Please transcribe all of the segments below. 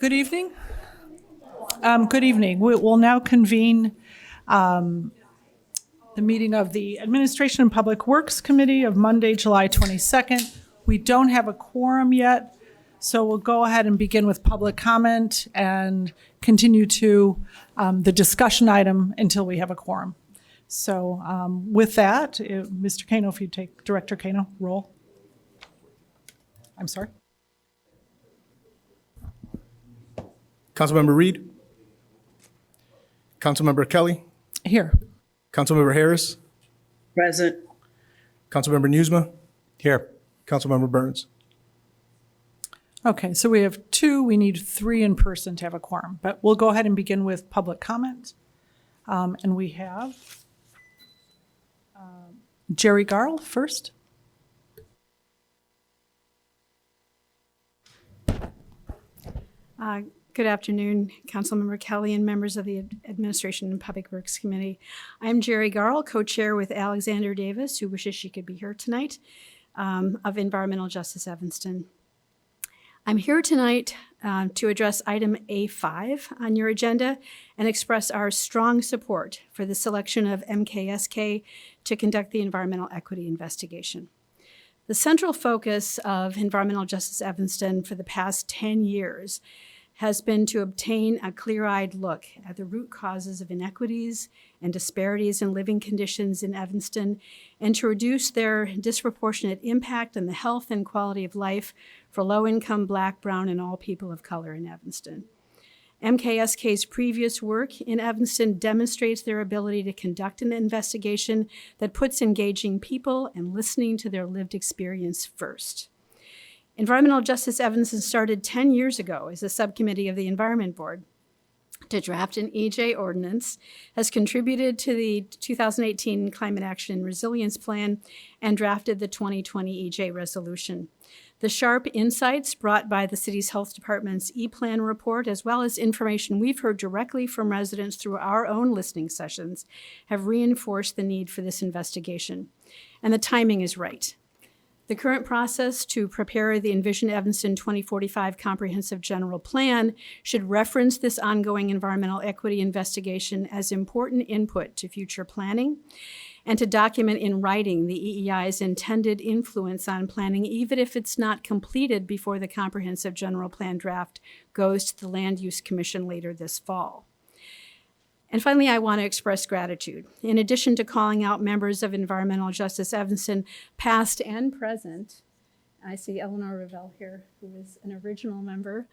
Good evening. Good evening. We will now convene the meeting of the Administration and Public Works Committee of Monday, July 22nd. We don't have a quorum yet, so we'll go ahead and begin with public comment and continue to the discussion item until we have a quorum. So with that, Mr. Kano, if you take Director Kano, roll. I'm sorry. Councilmember Reed. Councilmember Kelly. Here. Councilmember Harris. Present. Councilmember Newsma. Here. Councilmember Burns. Okay, so we have two. We need three in person to have a quorum, but we'll go ahead and begin with public comment. And we have Jerry Garl first. Good afternoon, Councilmember Kelly and members of the Administration and Public Works Committee. I'm Jerry Garl, co-chair with Alexander Davis, who wishes she could be here tonight, of Environmental Justice Evanston. I'm here tonight to address item A5 on your agenda and express our strong support for the selection of MKSK to conduct the environmental equity investigation. The central focus of Environmental Justice Evanston for the past 10 years has been to obtain a clear-eyed look at the root causes of inequities and disparities in living conditions in Evanston and to reduce their disproportionate impact on the health and quality of life for low-income Black, Brown, and all people of color in Evanston. MKSK's previous work in Evanston demonstrates their ability to conduct an investigation that puts engaging people and listening to their lived experience first. Environmental Justice Evanston started 10 years ago as a subcommittee of the Environment Board to draft an EJ ordinance, has contributed to the 2018 Climate Action and Resilience Plan, and drafted the 2020 EJ resolution. The sharp insights brought by the city's health department's E-Plan report, as well as information we've heard directly from residents through our own listening sessions, have reinforced the need for this investigation. And the timing is right. The current process to prepare the Envision Evanston 2045 Comprehensive General Plan should reference this ongoing environmental equity investigation as important input to future planning and to document in writing the EEI's intended influence on planning, even if it's not completed before the Comprehensive General Plan draft goes to the Land Use Commission later this fall. And finally, I want to express gratitude. In addition to calling out members of Environmental Justice Evanston, past and present, I see Eleanor Revelle here, who is an original member,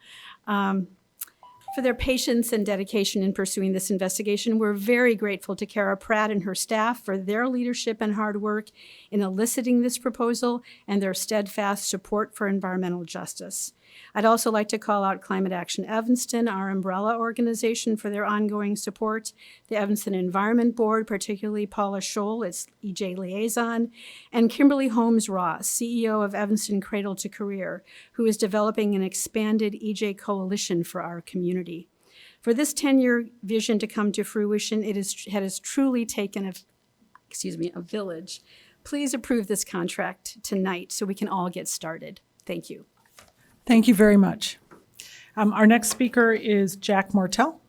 for their patience and dedication in pursuing this investigation. We're very grateful to Kara Pratt and her staff for their leadership and hard work in eliciting this proposal and their steadfast support for environmental justice. I'd also like to call out Climate Action Evanston, our umbrella organization, for their ongoing support, the Evanston Environment Board, particularly Paula Scholl, its EJ liaison, and Kimberly Holmes Ross, CEO of Evanston Cradle to Career, who is developing an expanded EJ coalition for our community. For this 10-year vision to come to fruition, it has truly taken a village. Please approve this contract tonight so we can all get started. Thank you. Thank you very much. Our next speaker is Jack Mortell.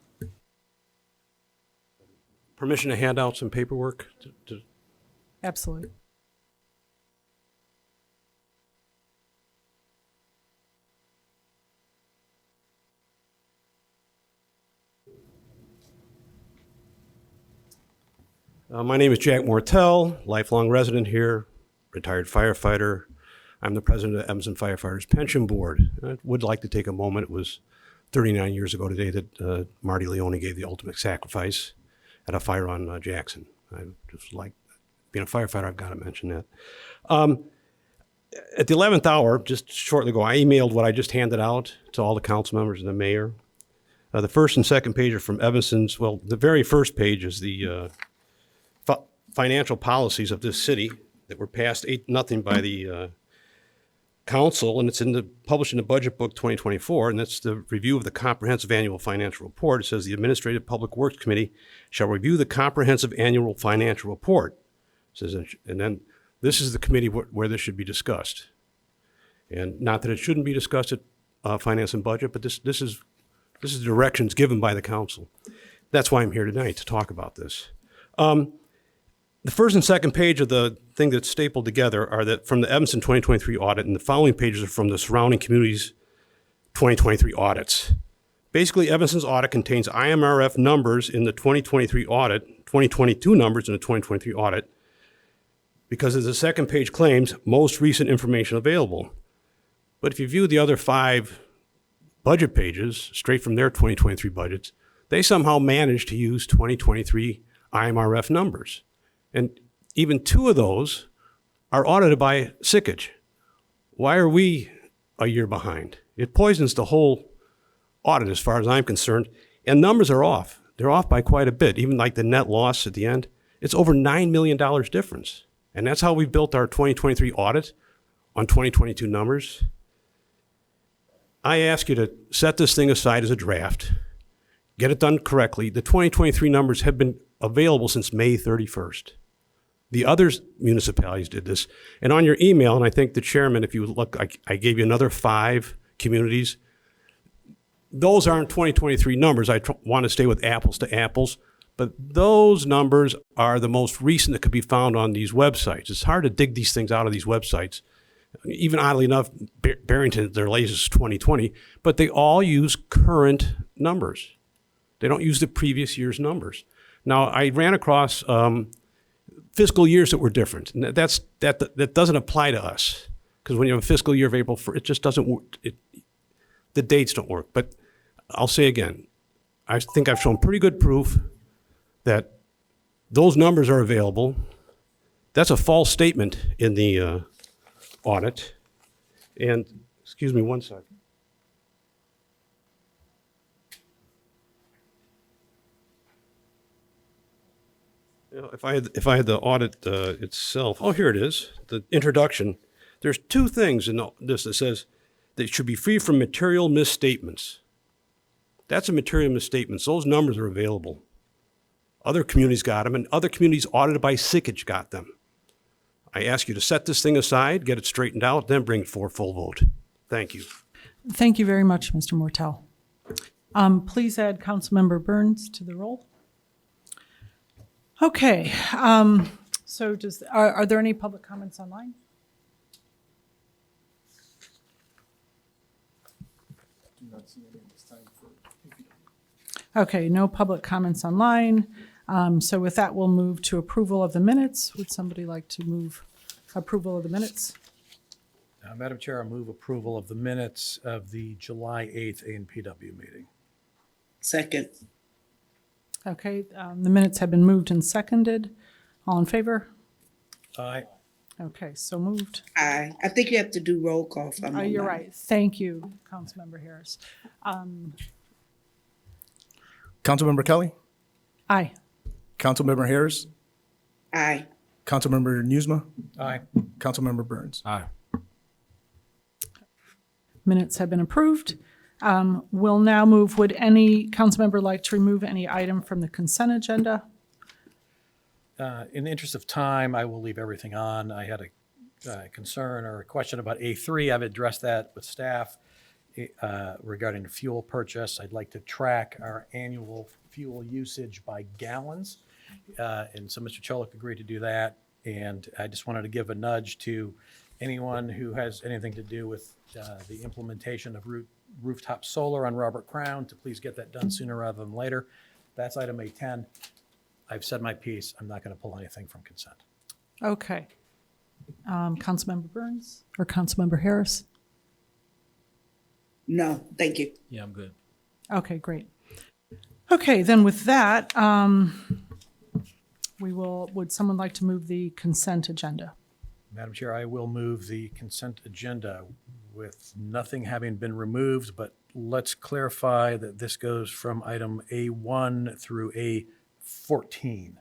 Permission to hand out some paperwork? Absolutely. My name is Jack Mortell, lifelong resident here, retired firefighter. I'm the president of Evanston Firefighters Pension Board. I would like to take a moment. It was 39 years ago today that Marty Leone gave the ultimate sacrifice at a fire on Jackson. I just like being a firefighter, I've got to mention that. At the 11th hour, just shortly ago, I emailed what I just handed out to all the council members and the mayor. The first and second page are from Evanston's, well, the very first page is the financial policies of this city that were passed 8-0 by the council, and it's published in the budget book 2024, and that's the review of the comprehensive annual financial report. It says the Administrative Public Works Committee shall review the comprehensive annual financial report. It says, and then this is the committee where this should be discussed. And not that it shouldn't be discussed at Finance and Budget, but this is This is directions given by the council. That's why I'm here tonight, to talk about this. The first and second page of the thing that's stapled together are that from the Evanston 2023 audit, and the following pages are from the surrounding communities' 2023 audits. Basically, Evanston's audit contains IMRF numbers in the 2023 audit, 2022 numbers in the 2023 audit, because as the second page claims, most recent information available. But if you view the other 5 budget pages, straight from their 2023 budgets, they somehow managed to use 2023 IMRF numbers. And even 2 of those are audited by Sickage. Why are we a year behind? It poisons the whole audit as far as I'm concerned. And numbers are off. They're off by quite a bit. Even like the net loss at the end, it's over $9 million difference. And that's how we built our 2023 audit on 2022 numbers. I ask you to set this thing aside as a draft, get it done correctly. The 2023 numbers have been available since May 31st. The other municipalities did this. And on your email, and I think the chairman, if you look, I gave you another 5 communities. Those aren't 2023 numbers. I want to stay with apples to apples, but those numbers are the most recent that could be found on these websites. It's hard to dig these things out of these websites. Even oddly enough, Barrington, their latest is 2020, but they all use current numbers. They don't use the previous year's numbers. Now, I ran across fiscal years that were different. And that doesn't apply to us, because when you have a fiscal year of April, it just doesn't work. The dates don't work. But I'll say again, I think I've shown pretty good proof that those numbers are available. That's a false statement in the audit. And, excuse me one second. You know, if I had the audit itself, oh, here it is, the introduction. There's 2 things in this that says that it should be free from material misstatements. That's a material misstatements. Those numbers are available. Other communities got them, and other communities audited by Sickage got them. I ask you to set this thing aside, get it straightened out, then bring it for a full vote. Thank you. Thank you very much, Mr. Mortel. Please add Councilmember Burns to the roll. Okay, so are there any public comments online? Okay, no public comments online. So with that, we'll move to approval of the minutes. Would somebody like to move approval of the minutes? Madam Chair, I move approval of the minutes of the July 8th A&PW meeting. Second. Okay, the minutes have been moved and seconded. All in favor? Aye. Okay, so moved. Aye. I think you have to do roll call for me. You're right. Thank you, Councilmember Harris. Councilmember Kelly, Aye. Councilmember Harris, Aye. Councilmember Newsma, Aye. Councilmember Burns. Aye. Minutes have been approved. We'll now move, would any council member like to remove any item from the consent agenda? In the interest of time, I will leave everything on. I had a concern or a question about A3. I've addressed that with staff regarding the fuel purchase. I'd like to track our annual fuel usage by gallons. And so Mr. Cholik agreed to do that. And I just wanted to give a nudge to anyone who has anything to do with the implementation of rooftop solar on Robert Crown to please get that done sooner rather than later. That's item A10. I've said my piece. I'm not going to pull anything from consent. Okay. Councilmember Burns or Councilmember Harris? No, thank you. Yeah, I'm good. Okay, great. Okay, then with that, would someone like to move the consent agenda? Madam Chair, I will move the consent agenda with nothing having been removed, but let's clarify that this goes from item A1 through A14.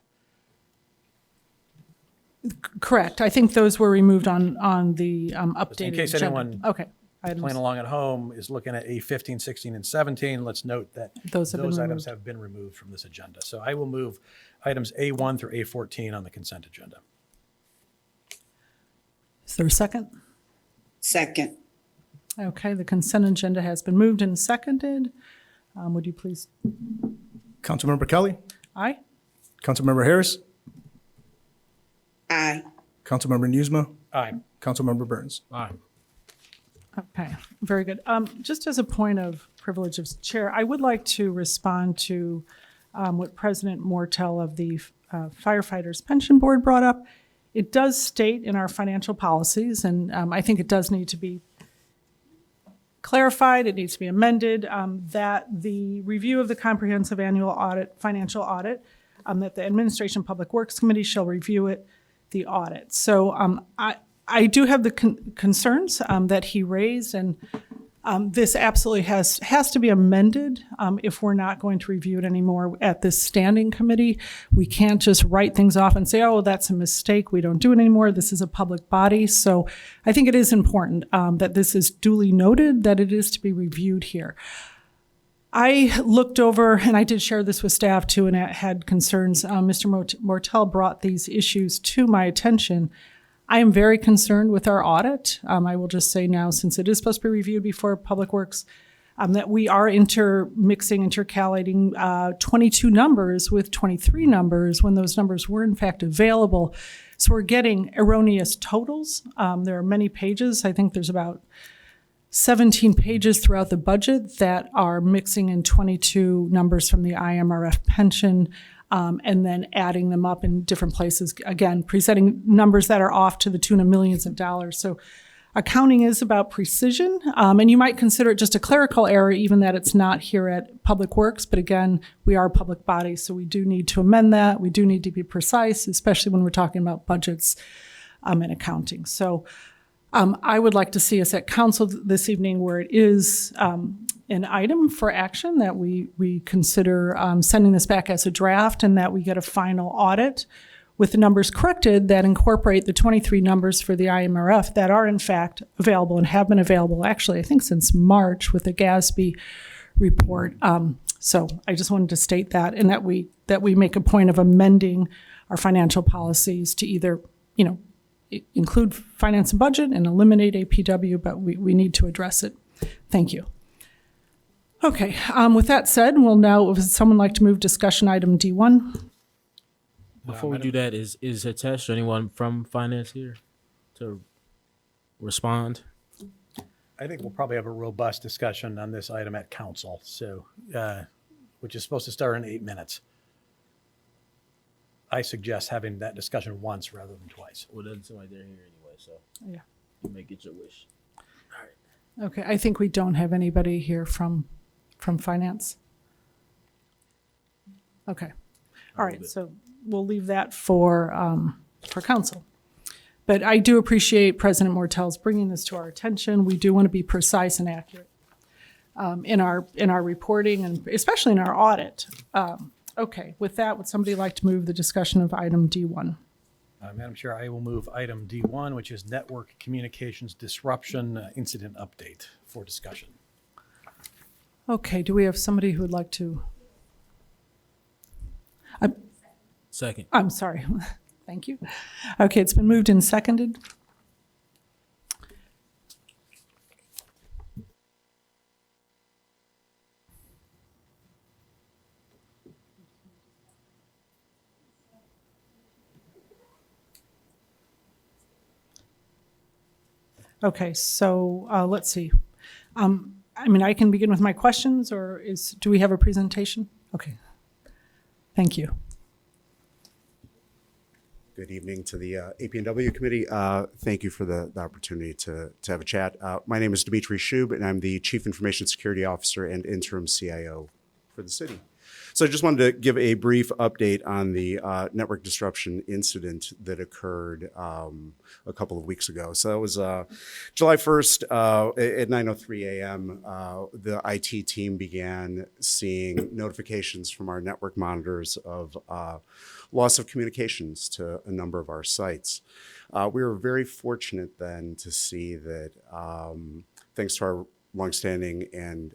Correct. I think those were removed on the updated In case agenda. anyone Okay. Items. playing along at home is looking at A15, 16, and 17, let's note that Those have been items removed. have been removed from this agenda. So I will move items A1 through A14 on the consent agenda. Is there a second? Second. Okay, the consent agenda has been moved and seconded. Would you please? Councilmember Kelly, Aye? Councilmember Harris, Aye. Councilmember Newsma, Aye. Councilmember Burns. Aye. Okay, very good. Just as a point of privilege of chair, I would like to respond to what President Mortel of the Firefighters Pension Board brought up. It does state in our financial policies, and I think it does need to be clarified, it needs to be amended, that the review of the comprehensive annual audit, financial audit, that the Administration Public Works Committee shall review it, the audit. So I do have the concerns that he raised, and this absolutely has to be amended if we're not going to review it anymore at this standing committee. We can't just write things off and say, oh, that's a mistake, we don't do it anymore. This is a public body. So I think it is important that this is duly noted, that it is to be reviewed here. I looked over, and I did share this with staff too, and had concerns. Mr. Mortel brought these issues to my attention. I am very concerned with our audit. I will just say now, since it is supposed to be reviewed before Public Works, that we are intercalating 22 numbers with 23 numbers when those numbers were in fact available. So we're getting erroneous totals. There are many pages. I think there's about 17 pages throughout the budget that are mixing in 22 numbers from the IMRF pension, and then adding them up in different places, again, presenting numbers that are off to the tune of millions of dollars. So accounting is about precision, and you might consider it just a clerical error, even that it's not here at Public Works. But again, we are a public body, so we do need to amend that. We do need to be precise, especially when we're talking about budgets and accounting. So I would like to see us at council this evening where it is an item for action, that we consider sending this back as a draft, and that we get a final audit with the numbers corrected that incorporate the 23 numbers for the IMRF that are in fact available and have been available actually, I think, since March with the GASB report. So I just wanted to state that, and that we make a point of amending our financial policies to either, include finance and budget and eliminate APW, but we need to address it. Thank you. Okay, with that said, we'll now, would someone like to move discussion item D1? Before we do that, is Hitesh or anyone from finance here to respond? I think we'll probably have a robust discussion on this item at council, so, which is supposed to start in 8 minutes. I suggest having that discussion once rather than twice. Well, doesn't seem like they're here anyway, so Yeah. you may get your wish. Okay, I think we don't have anybody here from finance. Okay, all right, so we'll leave that for council. But I do appreciate President Mortel's bringing this to our attention. We do want to be precise and accurate in our reporting, and especially in our audit. Okay, with that, would somebody like to move the discussion of item D1? Madam Chair, I will move item D1, which is network communications disruption incident update for discussion. Okay, do we have somebody who would like to? Second. I'm sorry. Thank you. Okay, it's been moved and seconded. Okay, so let's see. I can begin with my questions, or do we have a presentation? Okay. Thank you. Good evening to the AP&W committee. Thank you for the opportunity to have a chat. My name is Dimitri Shub, and I'm the Chief Information Security Officer and Interim CIO for the city. So I just wanted to give a brief update on the network disruption incident that occurred a couple of weeks ago. So that was July 1st at 9:03 a.m. The IT team began seeing notifications from our network monitors of loss of communications to a number of our sites. We were very fortunate then to see that thanks to our longstanding and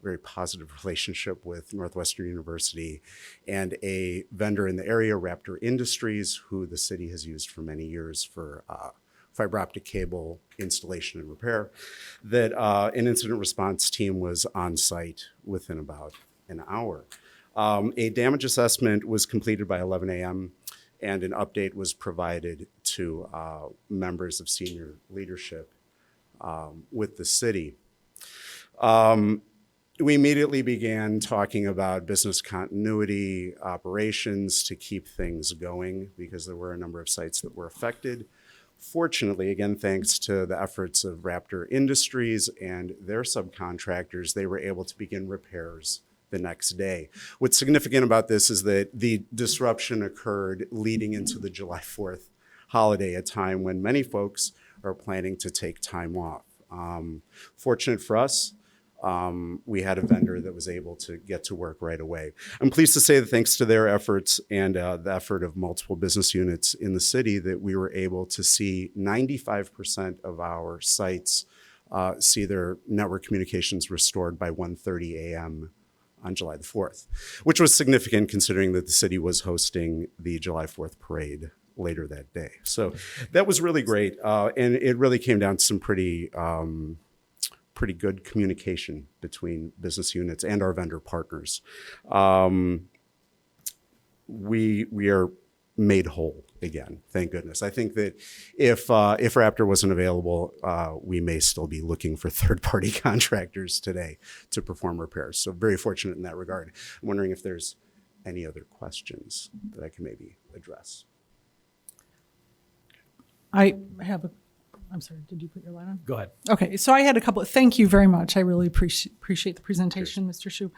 very positive relationship with Northwestern University and a vendor in the area, Raptor Industries, who the city has used for many years for fiber optic cable installation and repair, that an incident response team was on site within about an hour. A damage assessment was completed by 11 a.m. and an update was provided to members of senior leadership with the city. We immediately began talking about business continuity operations to keep things going because there were a number of sites that were affected. Fortunately, again, thanks to the efforts of Raptor Industries and their subcontractors, they were able to begin repairs the next day. What's significant about this is that the disruption occurred leading into the July 4th holiday, a time when many folks are planning to take time off. Fortunate for us, we had a vendor that was able to get to work right away. I'm pleased to say that thanks to their efforts and the effort of multiple business units in the city that we were able to see 95% of our sites see their network communications restored by 1:30 a.m. on July the 4th, which was significant considering that the city was hosting the July 4th parade later that day. So that was really great. And it really came down to some pretty good communication between business units and our vendor partners. We are made whole again, thank goodness. I think that if Raptor wasn't available, we may still be looking for third-party contractors today to perform repairs. So very fortunate in that regard. I'm wondering if there's any other questions that I can maybe address. I'm sorry, did you put your light on? Go ahead. Okay, so I had a couple, thank you very much. I really appreciate the presentation, Mr. Shub.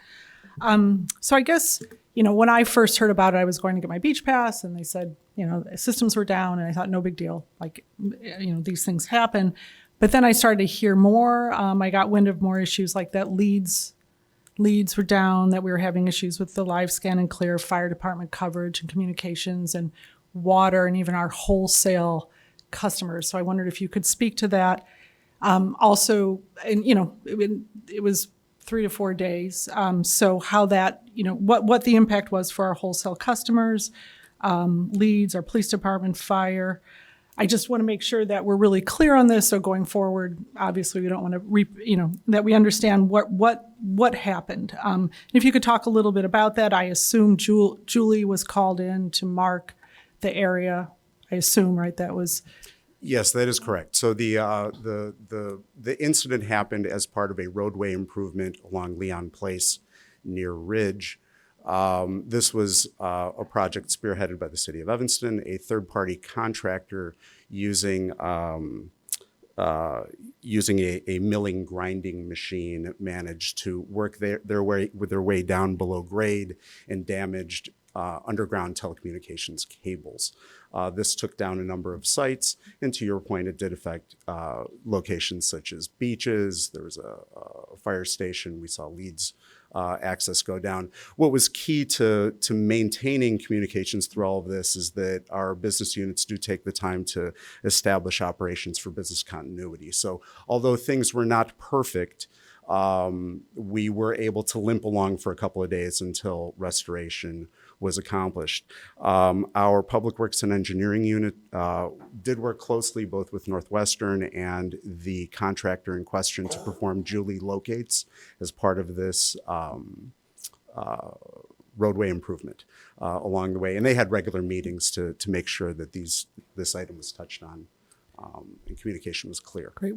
So I guess, when I first heard about it, I was going to get my beach pass and they said, the systems were down and I thought, no big deal. Like, these things happen. But then I started to hear more. I got wind of more issues like that leads were down, that we were having issues with the live scan and clear fire department coverage and communications and water and even our wholesale customers. So I wondered if you could speak to that. Also, and it was 3 to 4 days. So how that, what the impact was for our wholesale customers, leads, our police department, fire. I just want to make sure that we're really clear on this. So going forward, obviously we don't want to, that we understand what happened. If you could talk a little bit about that. I assume Julie was called in to mark the area. I assume, right? That was. Yes, that is correct. So the incident happened as part of a roadway improvement along Leon Place near Ridge. This was a project spearheaded by the city of Evanston, a third-party contractor using a milling grinding machine managed to work their way down below grade and damaged underground telecommunications cables. This took down a number of sites, and to your point, it did affect locations such as beaches. There was a fire station. We saw leads access go down. What was key to maintaining communications through all of this is that our business units do take the time to establish operations for business continuity. So although things were not perfect, we were able to limp along for a couple of days until restoration was accomplished. Our Public Works and Engineering unit did work closely both with Northwestern and the contractor in question to perform Julie locates as part of this roadway improvement along the way. And they had regular meetings to make sure that this item was touched on and communication was clear. Great.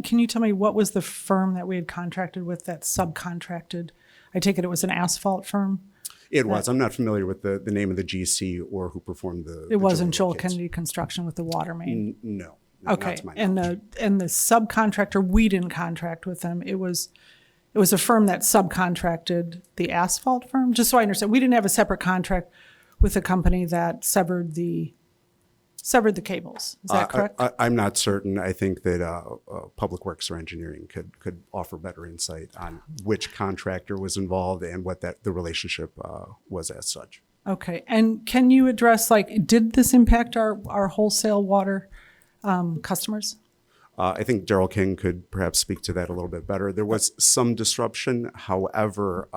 Can you tell me what was the firm that we had contracted with that subcontracted? I take it was an asphalt firm? It was. I'm not familiar with the name of the GC or who performed the. It wasn't Joel locates. Kennedy Construction with the water main? No. Okay. Not to my And knowledge. the subcontractor, we didn't contract with them. It was a firm that subcontracted the asphalt firm, just so I understand. We didn't have a separate contract with a company that severed the cables. Is that correct? I'm not certain. I think that Public Works or Engineering could offer better insight on which contractor was involved and what the relationship was as such. Okay. And can you address, did this impact our wholesale water customers? I think Daryl King could perhaps speak to that a little bit better. There was some disruption. However,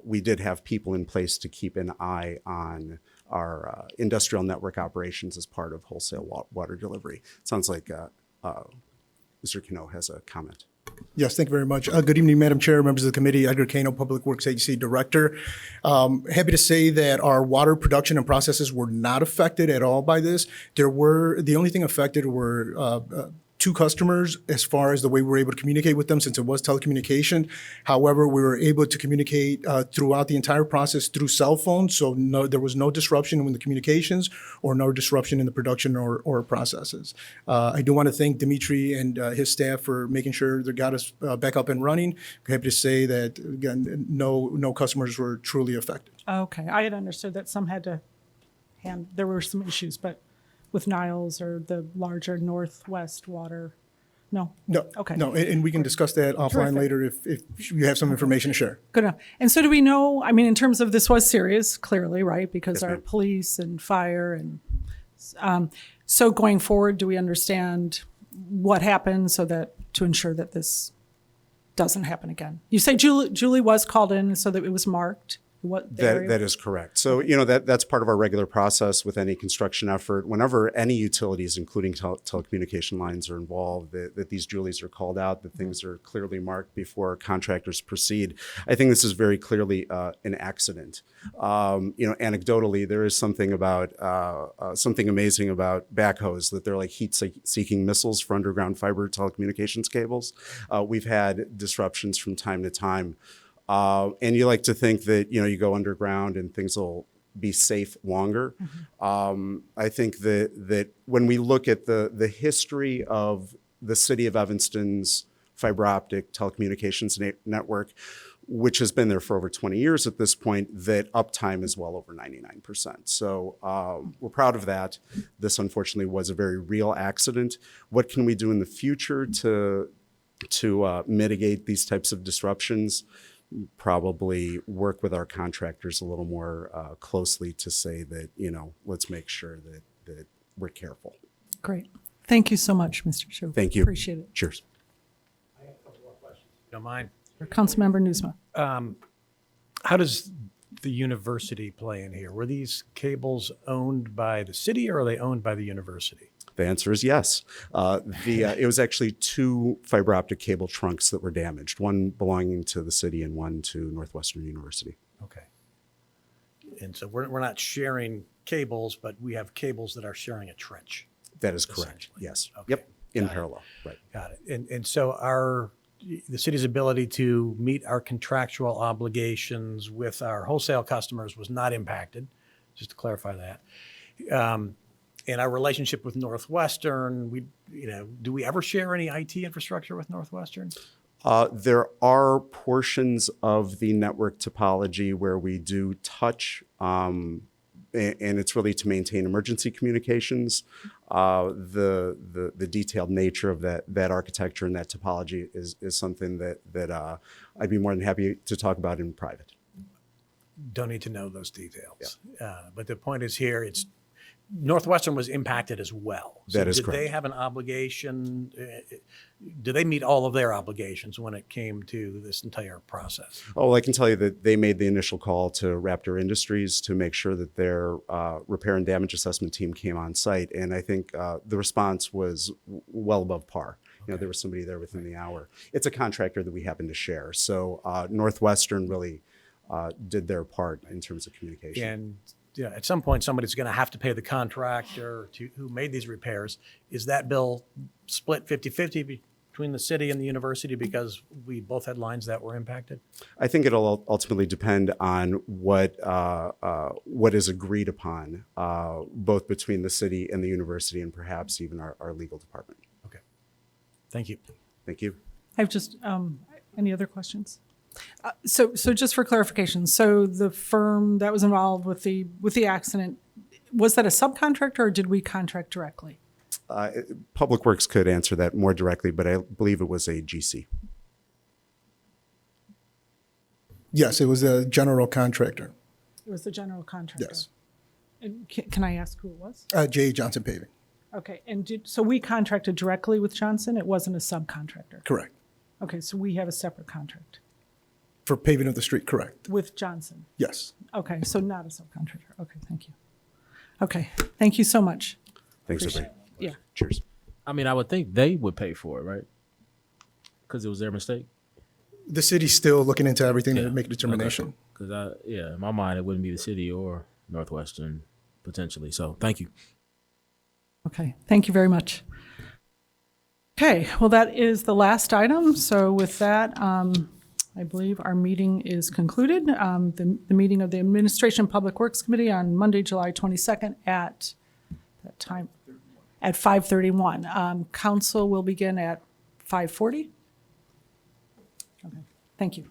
we did have people in place to keep an eye on industrial network operations as part of wholesale water delivery. It sounds like Mr. Cano has a comment. Yes, thank you very much. Good evening, Madam Chair, members of the committee. Edgar Cano, Public Works Agency Director. Happy to say that our water production and processes were not affected at all by this. The only thing affected were two customers as far as the way we were able to communicate with them since it was telecommunication. However, we were able to communicate throughout the entire process through cell phones, so there was no disruption in the communications or no disruption in the production or processes. I do want to thank Dimitri and his staff for making sure they got us back up and running. I'm happy to say that, again, no customers were truly affected. Okay, I had understood that some had to there were some issues, but with Niles or the larger Northwest water, no? No, Okay. no, and we can discuss that offline Terrific. later if you have some information to share. Good enough. And so do we know, I mean, in terms of this was serious, clearly, right? Because Yes, our ma'am. police and fire and, so going forward, do we understand what happened to ensure that this doesn't happen again? You say Julie was called in so that it was marked? What the area? That is correct. So, that's part of our regular process with any construction effort. Whenever any utilities, including telecommunication lines, are involved, that these Julies are called out, that things are clearly marked before contractors proceed. I think this is very clearly an accident. Anecdotally, there is something amazing about backhoes, that they're like heat-seeking missiles for underground fiber telecommunications cables. We've had disruptions from time to time. And you like to think that, you go underground and things will be safe longer. I think that when we look at the history of the city of Evanston's fiber optic telecommunications network, which has been there for over 20 years at this point, that uptime is well over 99%. So we're proud of that. This unfortunately was a very real accident. What can we do in the future to mitigate these types of disruptions? Probably work with our contractors a little more closely to say that, let's make sure that we're careful. Great. Thank you so much, Mr. Shu. Thank you. Appreciate it. Cheers. Don't mind. Councilmember Newsma. How does the university play in here? Were these cables owned by the city or are they owned by the university? The answer is yes. It was actually two fiber optic cable trunks that were damaged, one belonging to the city and one to Northwestern University. Okay. And so we're not sharing cables, but we have cables that are sharing a trench. That is correct. Essentially. Yes. Okay. Yep. In Got it. parallel. Right. Got it. And so the city's ability to meet our contractual obligations with our wholesale customers was not impacted, just to clarify that. And our relationship with Northwestern, do we ever share any IT infrastructure with Northwestern? There are portions of the network topology where we do touch, and it's really to maintain emergency communications. The detailed nature of that architecture and that topology is something that I'd be more than happy to talk about in private. Don't need to know those details. But the point is here, Northwestern was impacted as well. That is did correct. They have an obligation? Do they meet all of their obligations when it came to this entire process? Oh, well, I can tell you that they made the initial call to Raptor Industries to make sure that their repair and damage assessment team came on site. And I think the response was well above par. There was somebody there within the hour. It's a contractor that we happen to share. So Northwestern really did their part in terms of communication. And at some point, somebody's going to have to pay the contractor who made these repairs. Is that bill split 50-50 between the city and the university because we both had lines that were impacted? I think it'll ultimately depend on what is agreed upon, both between the city and the university and perhaps even our legal department. Okay. Thank you. Thank you. I have just, any other questions? So just for clarification, so the firm that was involved with the accident, was that a subcontractor or did we contract directly? Public Works could answer that more directly, but I believe it was a GC. Yes, it was a general contractor. It was the general contractor? Yes. And can I ask who it was? J. Johnson Paving. Okay, and so we contracted directly with Johnson? It wasn't a subcontractor? Correct. Okay, so we have a separate contract For paving of the street, correct. with Johnson? Yes. Okay, so not a subcontractor. Okay, thank you. Okay, thank you so much. Thanks, Appreciate everybody. Yeah. Cheers. I mean, I would think they would pay for it, right? Because it was their mistake. The city's still looking into everything to make a determination. Because in my mind, it wouldn't be the city or Northwestern potentially. So thank you. Okay, thank you very much. Okay, well, that is the last item. So with that, I believe our meeting is concluded. The meeting of the Administration and Public Works Committee on Monday, July 22nd at that time, at 5:31. Council will begin at 5:40. Okay, thank you.